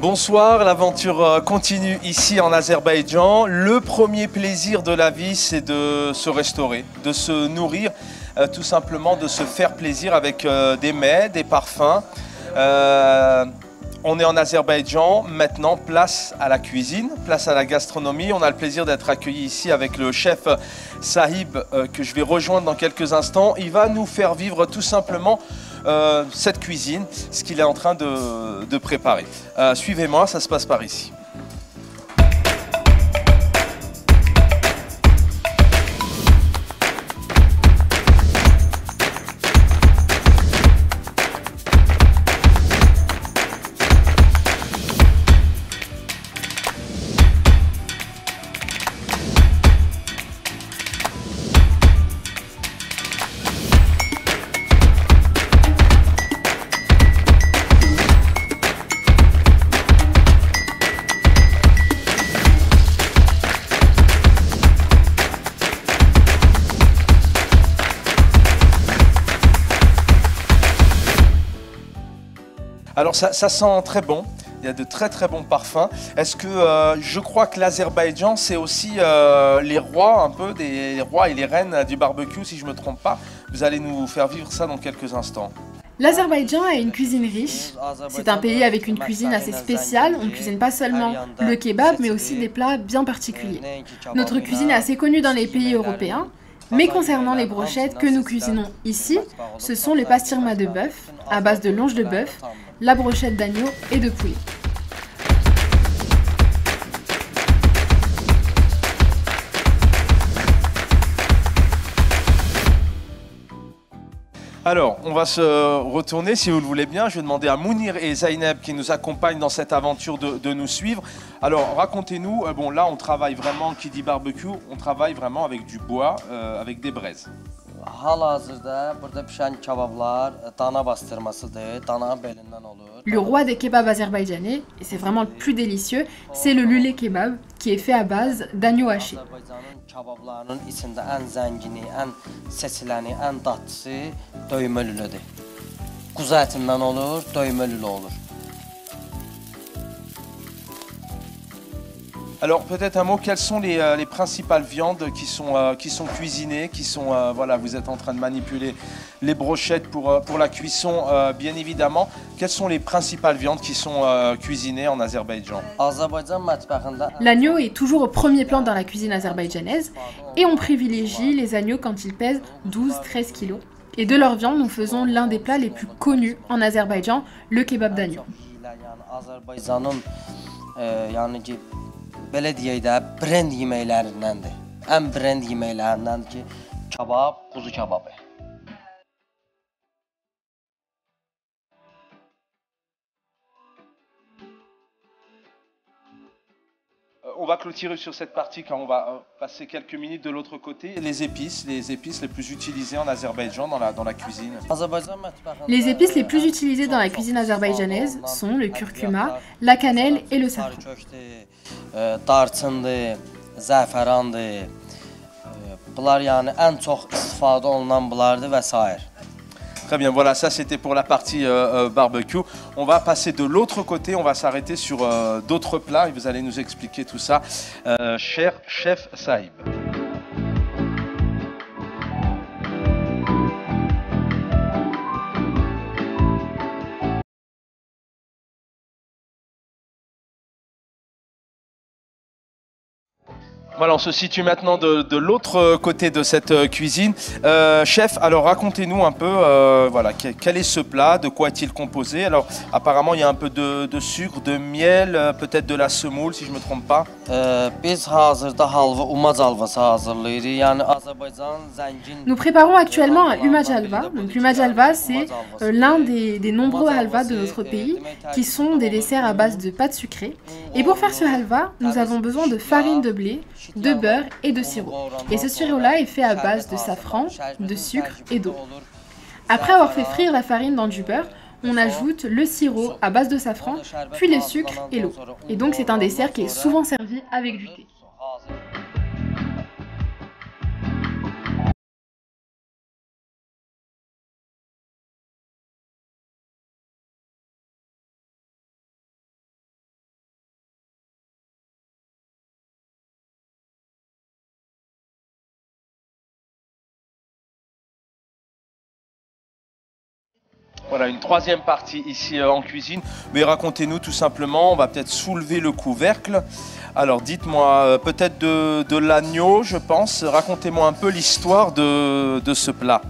Bonsoir, l'aventure continue ici en Azerbaïdjan. Le premier plaisir de la vie, c'est de se restaurer, de se nourrir, tout simplement de se faire plaisir avec des mets, des parfums. On est en Azerbaïdjan, maintenant place à la cuisine, place à la gastronomie. On a le plaisir d'être accueillis ici avec le chef Sahib que je vais rejoindre dans quelques instants. Il va nous faire vivre tout simplement cette cuisine, ce qu'il est en train de préparer. Suivez-moi, ça se passe par ici. Alors ça sent très bon, il y a de très bons parfums. Est-ce que je crois que l'Azerbaïdjan c'est aussi les rois un peu, les rois et les reines du barbecue si je ne me trompe pas. Vous allez nous faire vivre ça dans quelques instants. L'Azerbaïdjan a une cuisine riche. C'est un pays avec une cuisine assez spéciale. On ne cuisine pas seulement le kebab mais aussi des plats bien particuliers. Notre cuisine est assez connue dans les pays européens. Mais concernant les brochettes que nous cuisinons ici, ce sont les pastirmas de bœuf, à base de longe de bœuf, la brochette d'agneau et de poulet. Alors, on va se retourner, si vous le voulez bien. Je vais demander à Mounir et Zaineb qui nous accompagnent dans cette aventure de nous suivre. Alors, racontez-nous, bon là on travaille vraiment, qui dit barbecue, on travaille vraiment avec du bois, avec des braises. Le roi des kebabs azerbaïdjanais, et c'est vraiment le plus délicieux, c'est le lulé kebab qui est fait à base d'agneau haché. Alors peut-être un mot, quelles sont les principales viandes qui sont cuisinées, voilà, vous êtes en train de manipuler les brochettes pour la cuisson, bien évidemment. Quelles sont les principales viandes qui sont cuisinées en Azerbaïdjan? L'agneau est toujours au premier plan dans la cuisine azerbaïdjanaise et on privilégie les agneaux quand ils pèsent 12-13 kilos. Et de leur viande, nous faisons l'un des plats les plus connus en Azerbaïdjan, le kebab d'agneau. Belə deyək də, brend yeməklərindəndir. Ən brend yeməklərindən ki, kebab, quzu kebabı. On va clôturer sur cette partie quand on va passer quelques minutes de l'autre côté. Les épices les plus utilisées en Azerbaïdjan dans la cuisine. Les épices les plus utilisées dans la cuisine azerbaïdjanaise sont le curcuma, la cannelle et le safran. Darçındır, zəfərandır. Bunlar yəni ən çox istifadə olunan bunlardır və s. Très bien, voilà, ça c'était pour la partie barbecue. On va passer de l'autre côté, on va s'arrêter sur d'autres plats et vous allez nous expliquer tout ça. Cher chef Sahib. Voilà, on se situe maintenant de l'autre côté de cette cuisine. Chef, alors racontez-nous un peu, voilà, quel est ce plat, de quoi est-il composé? Alors apparemment il y a un peu de sucre, de miel, peut-être de la semoule si je ne me trompe pas. Nous préparons actuellement un umaj halva. Donc l'umaj halva, c'est l'un des nombreux halvas de notre pays qui sont des desserts à base de pâte sucrée. Et pour faire ce halva, nous avons besoin de farine de blé, de beurre et de sirop. Et ce sirop-là est fait à base de safran, de sucre et d'eau. Après avoir fait frire la farine dans du beurre, on ajoute le sirop à base de safran, puis le sucre et l'eau. Et donc c'est un dessert qui est souvent servi avec du thé. Voilà, une troisième partie ici en cuisine. Mais racontez-nous tout simplement, on va peut-être soulever le couvercle. Alors dites-moi, peut-être de l'agneau, je pense. Racontez-moi un peu l'histoire de ce plat.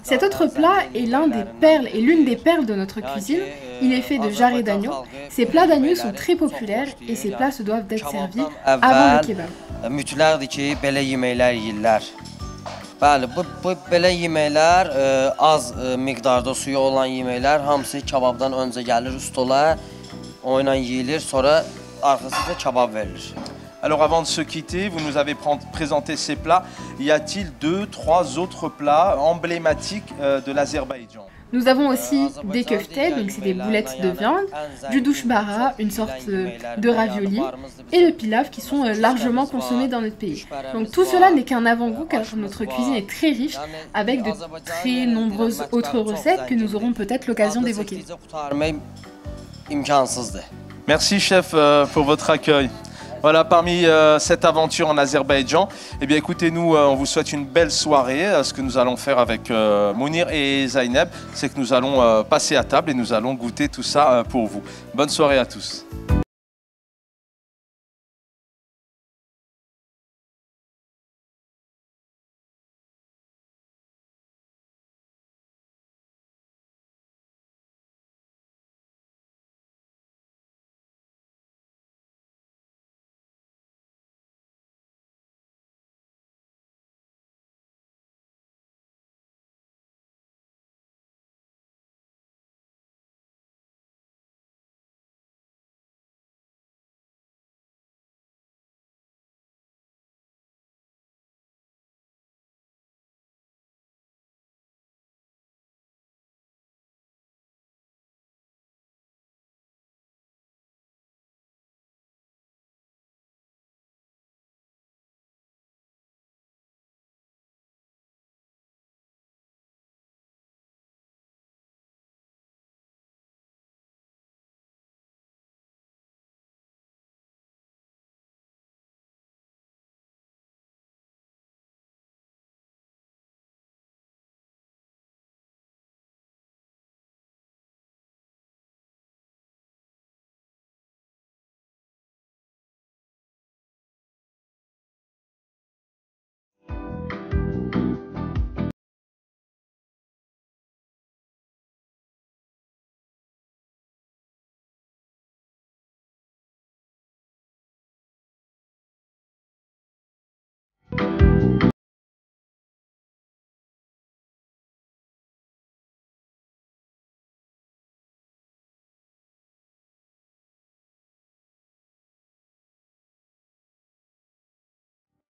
Cet autre plat est l'une des perles de notre cuisine. Il est fait de jarret d'agneau. Ces plats d'agneau sont très populaires et ces plats se doivent d'être servis avant le kebab. Bəli, bu belə yeməklər az miqdarda suyu olan yeməklər hamısı kababdan öncə gəlir stola, oyla yeyilir, sonra arxasında kebab verilir. Alors avant de se quitter, vous nous avez présenté ces plats. Y a-t-il 2, 3 autres plats emblématiques de l'Azerbaïdjan? Nous avons aussi des keftes, donc c'est des boulettes de viande, du douchbara, une sorte de ravioli, et le pilaf qui sont largement consommés dans notre pays. Donc tout cela n'est qu'un avant-goût car notre cuisine est très riche avec de très nombreuses autres recettes que nous aurons peut-être l'occasion d'évoquer. Merci chef pour votre accueil. Voilà, parmi cette aventure en Azerbaïdjan, eh bien écoutez-nous, on vous souhaite une belle soirée. Ce que nous allons faire avec Mounir et Zaineb, c'est que nous allons passer à table et nous allons goûter tout ça pour vous. Bonne soirée à tous.